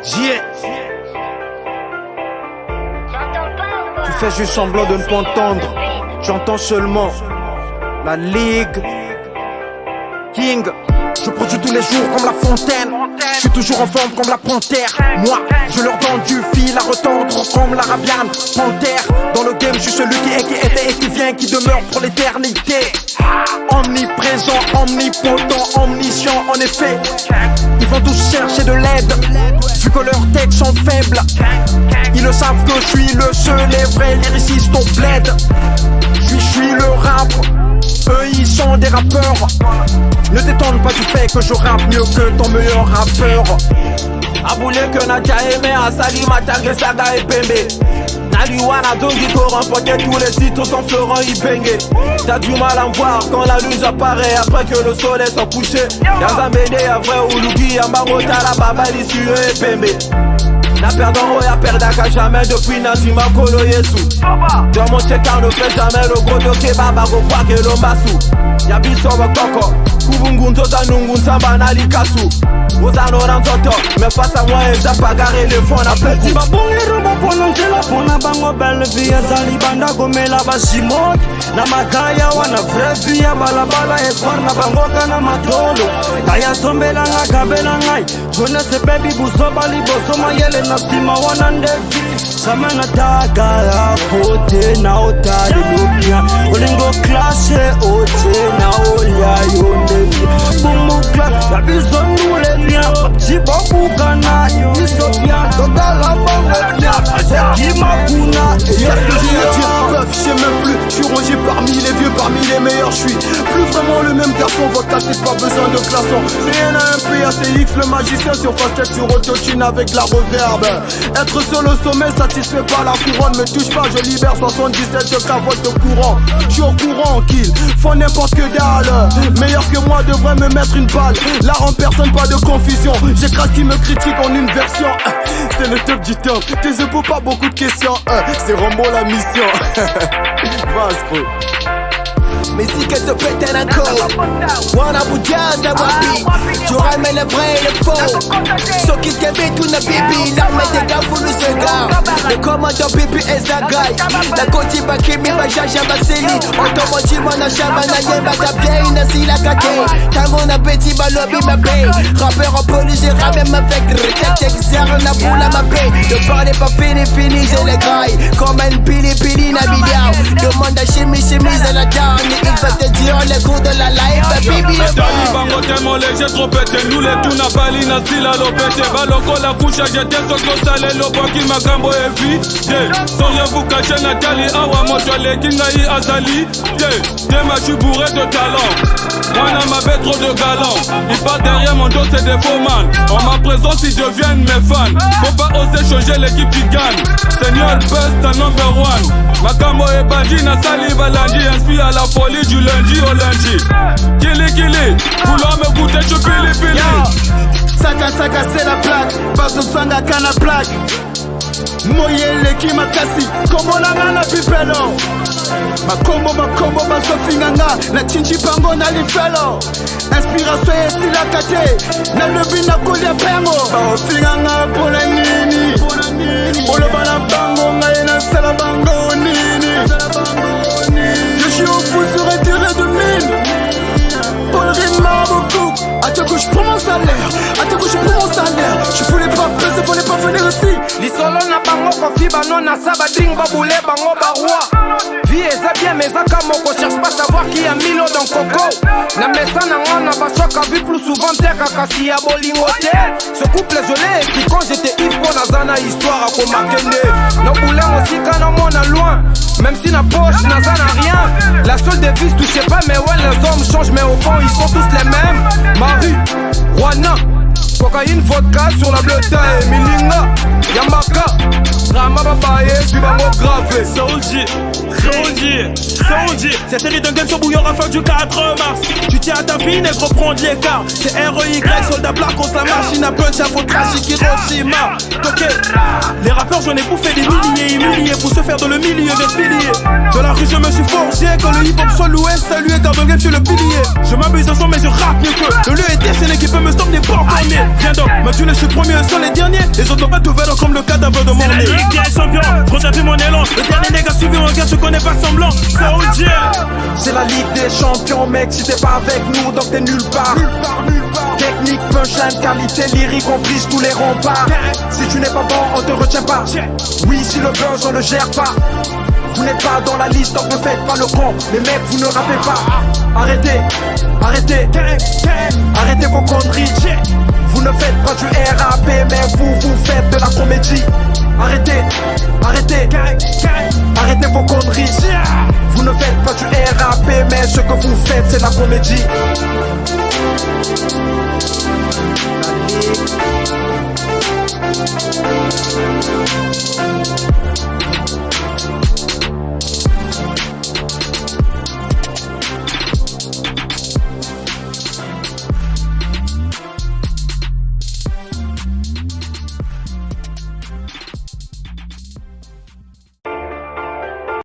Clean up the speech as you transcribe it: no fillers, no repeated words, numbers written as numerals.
Yeah. Tu fais juste semblant de ne pas entendre. J'entends seulement la Ligue King. Je produis tous les jours comme la fontaine. Je suis toujours en forme comme la panthère. Moi, je leur donne du fil à retordre comme l'arabiane panthère. Dans le game, je suis celui qui est, qui était et qui vient, qui demeure pour l'éternité. Omniprésent, omnipotent, omniscient, en effet. Ils vont tous chercher de l'aide, vu que leurs textes sont faibles. Ils le savent que je suis le seul et vrai lyriciste au bled. Je suis le rap, eux ils sont des rappeurs. Ne t'étonne pas du fait que je rappe mieux que ton meilleur rappeur. Aboulé que Nadia aimé, Asali, Matangé, Saga et Pembe. Naliwana Dongi pour remporter tous les titres sans Florent Ibenge. T'as du mal à me voir quand la lune apparaît après que le soleil soit couché. Yazamene, Avray, Oulugi, Ambarota, la Babali, Sue et Pembe. Na perdant, ya perdaka jamais depuis Nasima Kolo Yesu. Dans mon check-out ne fait jamais le gros de kebab, Agokwa ke lo masu. Yabiso Bakoko, Kubungunto Zanungun Samba Nalikasu. Ozano Rantoto, mais face à moi, ils ont pas garé le fond à fait. Tiba bongero bapononze la pona bango belle vie azali banda gomela basimot. Na magaya wana vraie vie balabala espoir na bango kana matolo. Kaya sombela nga kabela ngai. Jeunesse baby buso bali boso mayele na stima wana ndevi. Samana taga pote na otari lupia. Olingo classe ote na olia yondevi. Bumukla la bizonule nia. Jiboku kana yisopia. Totala bongo nia. C'est qui makuna. Je sais même plus, je suis rangé parmi les vieux, parmi les meilleurs. Je suis plus vraiment le même garçon. Vodka c'est pas besoin de glaçon. CNAMP, ACX, le magicien sur face-tête, sur autotune avec la reverb. Être seul au sommet, satisfait par la couronne. Me touche pas, je libère 77 cavotes de courant. Je suis au courant qu'ils font n'importe que dalle. Meilleur que moi devrait me mettre une balle. Là en personne, pas de confusion. J'écrase qui me critique en une version. C'est le top du top. Tes épaules, pas beaucoup de questions. C'est Rambo la mission. Vasco. Mais si que se pète un code Wana Boudiaz na wapi Tu ramènes le vrai et le faux So qui t'aimait tout na bibi L'arme des gars fout le segar Le commandant bibi et Zagaï La koti bakimi bajaja baseli Automotive na chama na yemba Tabie na si la kake Tango na petit balobi ma paye Rappeur en police j'ai ramène avec Retec exerce na boule à ma paye Le bar n'est pas fini j'ai les grailles Comme un pili na milliard Demande à chemise à la dernière il va te dire les coups de la life, baby. Bango tellement léger, trop pété. Nous les tout n'a pas l'ina, style à l'opété. Baloko la couche, j'étais sur le salé, le qui m'a gambo et vie. Sans rien vous cacher, Nathalie, awa, moi, tu les kingaï, azali. Demain, je suis bourré de talent. Moi, n'a ma bête trop de galant. Ils partent derrière mon dos, c'est des faux man. En ma présence, ils deviennent mes fans. Faut pas oser changer l'équipe qui gagne. Seigneur Best, un number one. Makambo et bandit, na salive à lundi, inspire à la folie du lundi au lundi. Kili, vouloir me goûter, je pili. Saka c'est la plaque. Basso sanga kana plaque. Moyele ki makasi. Kombo na ngana pipelo. Makombo baso finganga. Na chinchi pango na lifelo. Inspiration esi la kate. Na lebi na kolia pengo. Bao finganga pona nini. Olo bana bango ngaye na sala bango nini. Je suis au bout sur un terrain de mine. Paul Rima beaucoup. Attends que je prends mon salaire. Je voulais pas presser, voulais pas venir ici. Lisolo na bango kofi bano na saba drink baboule bango baroi. Vie eza bien mais aka moko cherche pas savoir qui a Milo dans Coco. Na mesa na ngana basoka vu plus souvent teka kasi ya bolingo te. Ce couple je l'ai écrit quand j'étais hippo na zana histoire à komakende. No boulen aussi kana mona loin. Même si na poche na zana rien. La seule devise touchez pas mais ouais les hommes changent mais au fond ils sont tous les mêmes. Marie, Rwana, cocaïne, vodka sur la bleuta et Milinga, Yamaka, Rama Babaye, puis bango gravé. Soulji, Saoudi, cette série de gueules sur bouillon à fin du 4 mars. Tu tiens à ta vie, négro, prends de l'écart. C'est REY, soldat black, contre la machine à punch, info tragique, Hiroshima. Ok, les rappeurs, j'en ai bouffé des milliers, humiliés pour se faire dans le milieu des piliers. Dans la rue, je me suis forgé, quand le hip hop soit loué, salué, car dans le game, je suis le pilier. Je m'abuse en son, mais je rappe mieux que. Le lieu est déchaîné qui peut me stopper des porcs en nez. Viens donc, ma tue, je suis premier, sont les derniers. Les autres n'ont pas d'ouvert comme le cadavre de mon nez. C'est la ligue des champions, quand t'as vu mon élan. Le dernier nègre a suivi, regarde, je connais pas semblant. Saoudien. C'est la Ligue des Champions, mec. Si t'es pas avec nous, donc t'es nulle part. Technique, punchline, qualité, lyrique, on brise tous les remparts. Si tu n'es pas bon, on te retient pas. Oui, si le buzz, on le gère pas. Vous n'êtes pas dans la liste, donc ne faites pas le con. Les mecs, vous ne rappez pas. Arrêtez, arrêtez, arrêtez vos conneries. Vous ne faites pas du RAP, mais vous faites de la comédie. Arrêtez, arrêtez, arrêtez vos conneries. Vous ne faites pas du RAP, mais ce que vous faites, c'est la comédie. La Ligue.